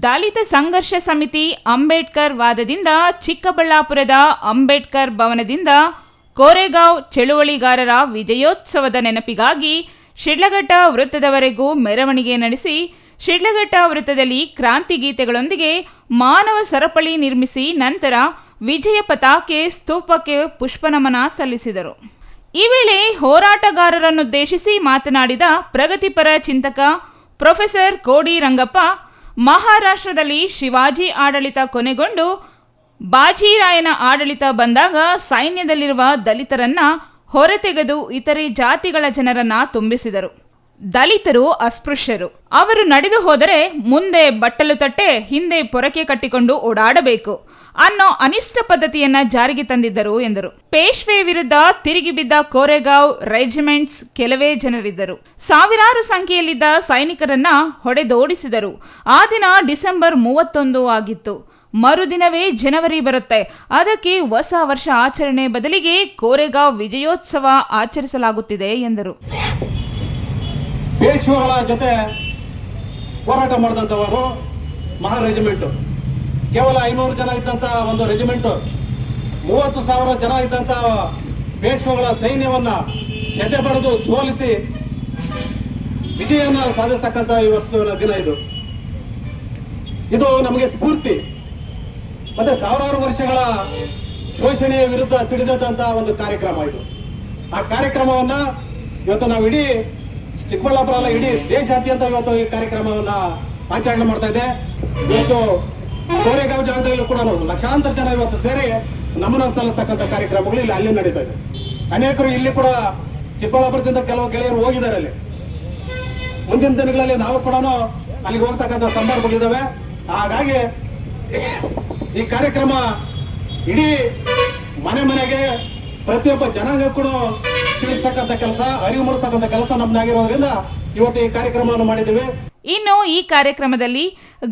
ದಲಿತ ಸಂಘರ್ಷ ಸಮಿತಿ ಅಂಬೇಡ್ಕರ್ ವಾದದಿಂದ ಚಿಕ್ಕಬಳ್ಳಾಪುರದ ಅಂಬೇಡ್ಕರ್ ಭವನದಿಂದ ಕೋರೆಗಾಂವ್ ಚಳುವಳಿಗಾರರ ವಿಜಯೋತ್ಸವದ ನೆನಪಿಗಾಗಿ ಶಿಡ್ಲಘಟ್ಟ ವೃತ್ತದವರೆಗೂ ಮೆರವಣಿಗೆ ನಡೆಸಿ ಶಿಡ್ಲಘಟ್ಟ ವೃತ್ತದಲ್ಲಿ ಕ್ರಾಂತಿ ಗೀತೆಗಳೊಂದಿಗೆ ಮಾನವ ಸರಪಳಿ ನಿರ್ಮಿಸಿ ನಂತರ ವಿಜಯ ಪತಾಕೆ ಸ್ತೂಪಕ್ಕೆ ಪುಷ್ಪನಮನ ಸಲ್ಲಿಸಿದರು. ಈ ವೇಳೆ ಹೋರಾಟಗಾರರನ್ನುದ್ದೇಶಿಸಿ ಮಾತನಾಡಿದ ಪ್ರಗತಿಪರ ಚಿಂತಕ ಪ್ರೊಫೆಸರ್ ಕೋಡಿ ರಂಗಪ್ಪ, ಮಹಾರಾಷ್ಟ್ರದಲ್ಲಿ ಶಿವಾಜಿ ಆಡಳಿತ ಕೊನೆಗೊಂಡು ಬಾಜಿರಾಯನ ಆಡಳಿತ ಬಂದಾಗ ಸೈನ್ಯದಲ್ಲಿರುವ ದಲಿತರನ್ನ ಹೊರತೆಗೆದು ಇತರೆ ಜಾತಿಗಳ ಜನರನ್ನ ತುಂಬಿಸಿದರು. ದಲಿತರು ಅಸ್ಪೃಶ್ಯರು, ಅವರು ನಡೆದು ಹೋದರೆ ಮುಂದೆ ಬಟ್ಟಲು ತಟ್ಟೆ ಹಿಂದೆ ಪೊರಕೆ ಕಟ್ಟಿಕೊಂಡು ಓಡಾಡಬೇಕು ಅನ್ನೋ ಅನಿಷ್ಟ ಪದ್ಧತಿಯನ್ನ ಜಾರಿಗೆ ತಂದಿದ್ದರು ಎಂದರು. ಪೇಶ್ವೆ ವಿರುದ್ಧ ತಿರುಗಿ ಬಿದ್ದ ಕೋರೆಗಾಂವ್ ರೆಜಿಮೆಂಟ್ಸ್ ಕೆಲವೇ ಜನರಿದ್ದರು. ಸಾವಿರಾರು ಸಂಖ್ಯೆಯಲ್ಲಿದ್ದ ಸೈನಿಕರನ್ನ ಹೊಡೆದೋಡಿಸಿದರು. ಆ ದಿನ ಡಿಸೆಂಬರ್ 31 ಆಗಿತ್ತು. ಮರುದಿನವೇ ಜನವರಿ ಬರುತ್ತೆ. ಅದಕ್ಕೆ ಹೊಸ ವರ್ಷ ಆಚರಣೆ ಬದಲಿಗೆ ಕೋರೆಗಾಂವ್ ವಿಜಯೋತ್ಸವ ಆಚರಿಸಲಾಗುತ್ತಿದೆ ಎಂದರು. ಪೇಶ್ವೆಗಳ ಜೊತೆ ಹೋರಾಟ ಮಾಡಿದಂಥವರು ಮಹಾ ರೆಜಿಮೆಂಟು, ಕೇವಲ 500 ಜನ ಇದ್ದಂಥ ಒಂದು ರೆಜಿಮೆಂಟು 30,000 ಜನ ಇದ್ದಂಥ ಪೇಶ್ವೆಗಳ ಸೈನ್ಯವನ್ನು ಸೆದೆ ಬಡಿದು ಸೋಲಿಸಿ ವಿಜಯವನ್ನು ಸಾಧಿಸ್ತಕ್ಕಂಥ ಇವತ್ತಿನ ದಿನ ಇದು ನಮಗೆ ಸ್ಫೂರ್ತಿ. ಮತ್ತೆ ಸಾವಿರಾರು ವರ್ಷಗಳ ಶೋಷಣೆಯ ವಿರುದ್ಧ ಸಿಡಿದಂಥ ಒಂದು ಕಾರ್ಯಕ್ರಮ ಇದು. ಆ ಕಾರ್ಯಕ್ರಮವನ್ನ ಇವತ್ತು ನಾವು ಇಡೀ ಚಿಕ್ಕಬಳ್ಳಾಪುರ ಅಲ್ಲ, ಇಡೀ ದೇಶಾದ್ಯಂತ ಇವತ್ತು ಈ ಕಾರ್ಯಕ್ರಮವನ್ನ ಆಚರಣೆ ಮಾಡ್ತಾ ಇದೆ. ಇವತ್ತು ಕೋರೆಗಾಂವ್ ಜಾಗದಲ್ಲೂ ಕೂಡ ಲಕ್ಷಾಂತರ ಜನ ಇವತ್ತು ಸೇರಿ ನಮನ ಸಲ್ಲಿಸ್ತಕ್ಕಂಥ ಕಾರ್ಯಕ್ರಮಗಳು ಇಲ್ಲಿ ಅಲ್ಲಿ ನಡೀತಾ ಇದೆ. ಅನೇಕರು ಇಲ್ಲಿ ಕೂಡ ಚಿಕ್ಕಬಳ್ಳಾಪುರದಿಂದ ಕೆಲವು ಗೆಳೆಯರು ಹೋಗಿದ್ದಾರೆ. ಅಲ್ಲಿ ಮುಂದಿನ ದಿನಗಳಲ್ಲಿ ನಾವು ಕೂಡ ಅಲ್ಲಿಗೆ ಹೋಗ್ತಕ್ಕಂಥ ಸಂದರ್ಭಗಳಿದ್ದಾವೆ. ಹಾಗಾಗಿ ಈ ಕಾರ್ಯಕ್ರಮ ಇಡೀ ಮನೆ ಮನೆಗೆ ಪ್ರತಿಯೊಬ್ಬ ಜನಾಂಗಕ್ಕೂ ತಿಳಿಸ್ತಕ್ಕಂಥ ಕೆಲಸ, ಅರಿವು ಮೂಡಿಸ್ತಕ್ಕಂಥ ಕೆಲಸ ನಮ್ದಾಗಿರೋದ್ರಿಂದ ಇವತ್ತು ಈ ಕಾರ್ಯಕ್ರಮವನ್ನು ಮಾಡಿದ್ದೇವೆ. ಇನ್ನು ಈ ಕಾರ್ಯಕ್ರಮದಲ್ಲಿ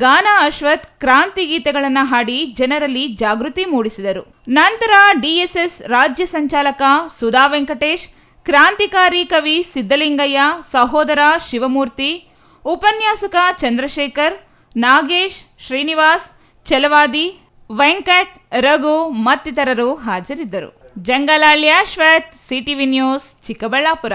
ಗಾನ ಅಶ್ವಥ್ ಕ್ರಾಂತಿ ಗೀತೆಗಳನ್ನು ಹಾಡಿ ಜನರಲ್ಲಿ ಜಾಗೃತಿ ಮೂಡಿಸಿದರು. ನಂತರ ಡಿಎಸ್ಎಸ್ ರಾಜ್ಯ ಸಂಚಾಲಕ ಸುಧಾ ವೆಂಕಟೇಶ್, ಕ್ರಾಂತಿಕಾರಿ ಕವಿ ಸಿದ್ದಲಿಂಗಯ್ಯ, ಸಹೋದರ ಶಿವಮೂರ್ತಿ, ಉಪನ್ಯಾಸಕ ಚಂದ್ರಶೇಖರ್, ನಾಗೇಶ್, ಶ್ರೀನಿವಾಸ್, ಛಲವಾದಿ, ವೆಂಕಟ್, ರಘು ಮತ್ತಿತರರು ಹಾಜರಿದ್ದರು. ಜಂಗಲಹಳ್ಳಿ ಅಶ್ವಥ್, ಸಿಟಿವಿ ನ್ಯೂಸ್, ಚಿಕ್ಕಬಳ್ಳಾಪುರ.